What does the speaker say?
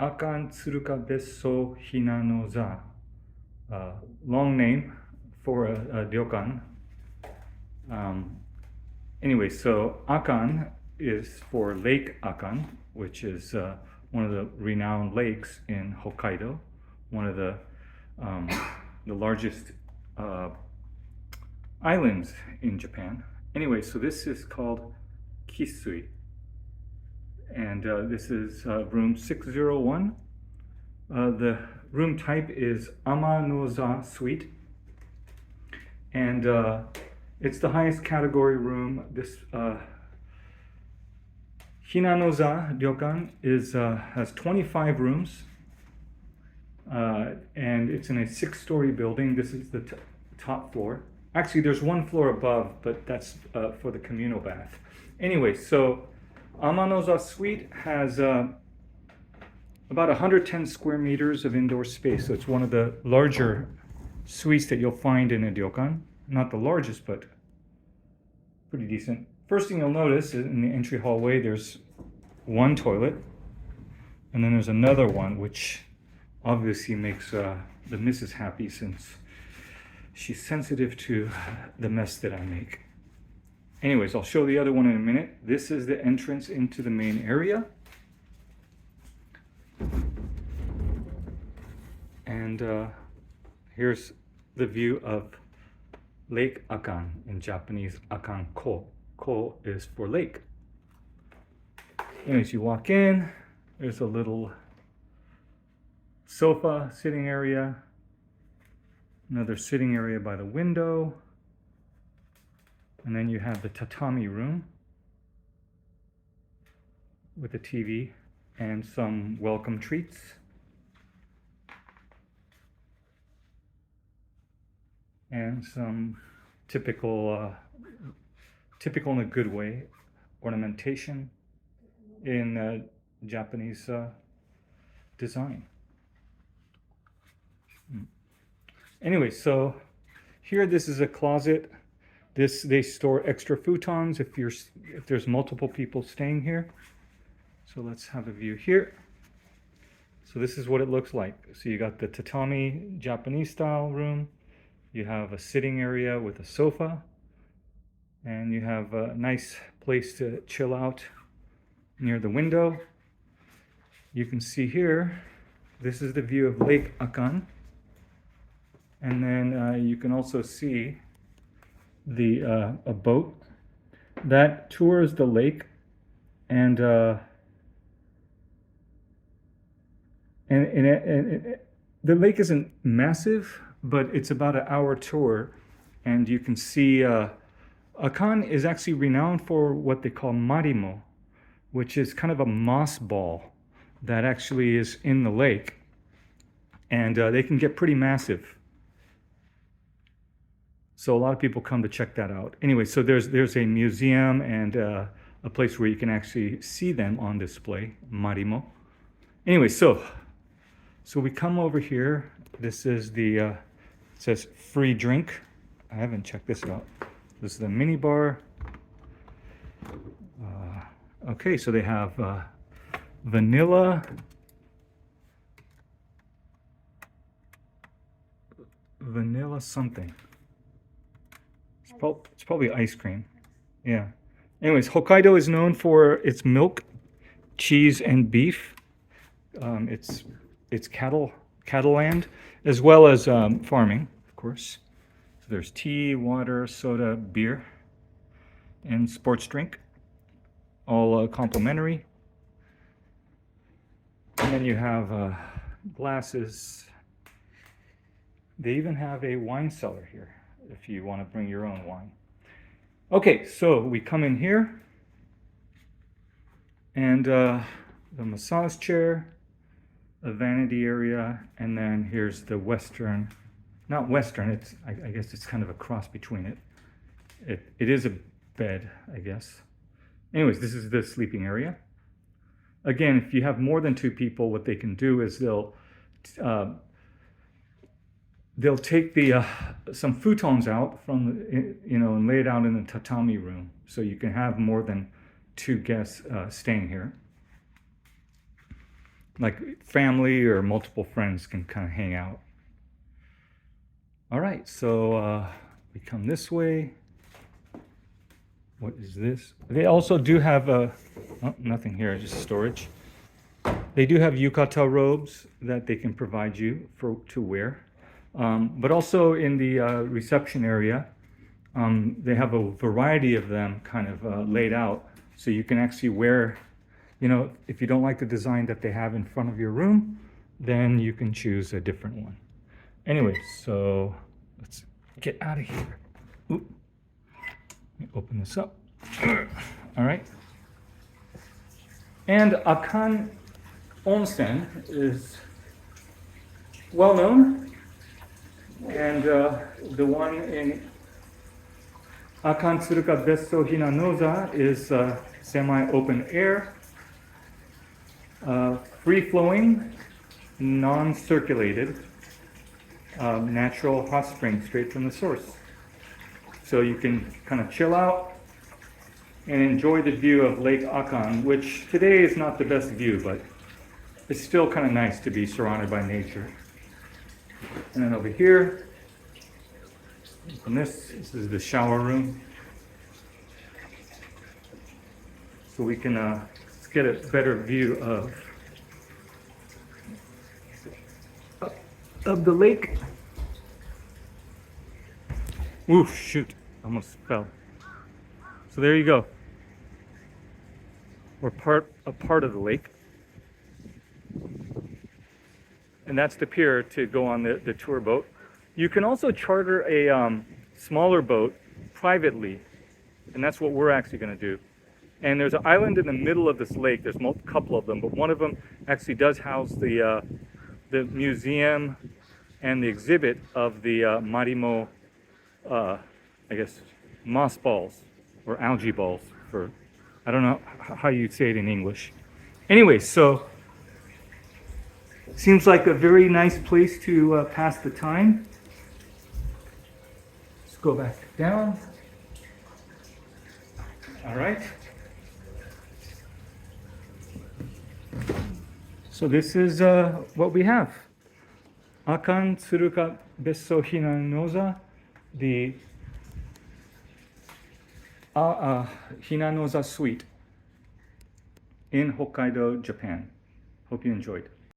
Akan Tsuruga Besso Hinanoza. Long name for a ryokan. Anyway, so Akan is for Lake Akan, which is one of the renowned lakes in Hokkaido, one of the largest islands in Japan. Anyway, so this is called Kisui, and this is room 601. The room type is Amanoza Suite, and it's the highest category room. This Hinanoza Ryokan has 25 rooms, and it's in a 6-story building. This is the top floor. Actually, there's one floor above, but that's for the communal bath. Anyway, so Amanoza Suite has about 110 square meters of indoor space. So it's one of the larger suites that you'll find in a ryokan. Not the largest, but pretty decent. First thing you'll notice in the entry hallway, there's one toilet, and then there's another one, which obviously makes the missus happy since she's sensitive to the mess that I make. Anyways, I'll show the other one in a minute. This is the entrance into the main area. And here's the view of Lake Akan, in Japanese, Akan-ko. Ko is for lake. Anyways, you walk in, there's a little sofa sitting area, another sitting area by the window, and then you have the tatami room with a TV and some welcome treats. And some typical in a good way, ornamentation in Japanese design. Anyway, so here this is a closet. They store extra futons if there's multiple people staying here. So let's have a view here. So this is what it looks like. So you got the tatami Japanese style room. You have a sitting area with a sofa, and you have a nice place to chill out near the window. You can see here, this is the view of Lake Akan. And then you can also see a boat that tours the lake, and the lake isn't massive, but it's about an hour tour, and you can see Akan is actually renowned for what they call Marimo, which is kind of a moss ball that actually is in the lake, and they can get pretty massive. So a lot of people come to check that out. Anyway, so there's a museum and a place where you can actually see them on display, Marimo. Anyway, so we come over here. This is it says free drink. I haven't checked this out. This is the minibar. Okay, so they have vanilla, something. It's probably ice cream. Yeah. Anyways, Hokkaido is known for its milk, cheese, and beef. It's cattle land, as well as farming, of course. So there's tea, water, soda, beer, and sports drink, all complimentary. And then you have glasses. They even have a wine cellar here if you want to bring your own wine. Okay, so we come in here, and the massage chair, a vanity area, and then here's the not western, I guess it's kind of a cross between it. It is a bed, I guess. Anyways, this is the sleeping area. Again, if you have more than 2 people, what they can do is they'll take some futons out from and lay it out in the tatami room, so you can have more than 2 guests staying here. like family or multiple friends can kind of hang out. All right, so we come this way. What is this? They also do have nothing here, just storage. They do have yukata robes that they can provide you to wear. But also in the reception area, they have a variety of them kind of laid out. So you can actually wear, if you don't like the design that they have in front of your room, then you can choose a different one. Anyway, so let's get out of here. Ooh. Let me open this up. All right. And Akan Onsen is well known. And the one in Akan Tsuruga Besso Hinanoza is semi-open air, free-flowing, non-circulated, natural hot spring straight from the source. So you can kind of chill out and enjoy the view of Lake Akan, which today is not the best view, but it's still kind of nice to be surrounded by nature. And then over here, and this is the shower room. So we can let's get a better view of the lake. Ooh, shoot, almost fell. So there you go. We're a part of the lake. And that's the pier to go on the tour boat. You can also charter a smaller boat privately, and that's what we're actually going to do. And there's an island in the middle of this lake. There's a couple of them, but one of them actually does house the museum and the exhibit of the Marimo, I guess, moss balls or algae balls. I don't know how you say it in English. Anyway, so seems like a very nice place to pass the time. Let's go back down. All right. So this is what we have. Akan Tsuruga Besso Hinanoza, the Hinanoza Suite in Hokkaido, Japan. Hope you enjoyed.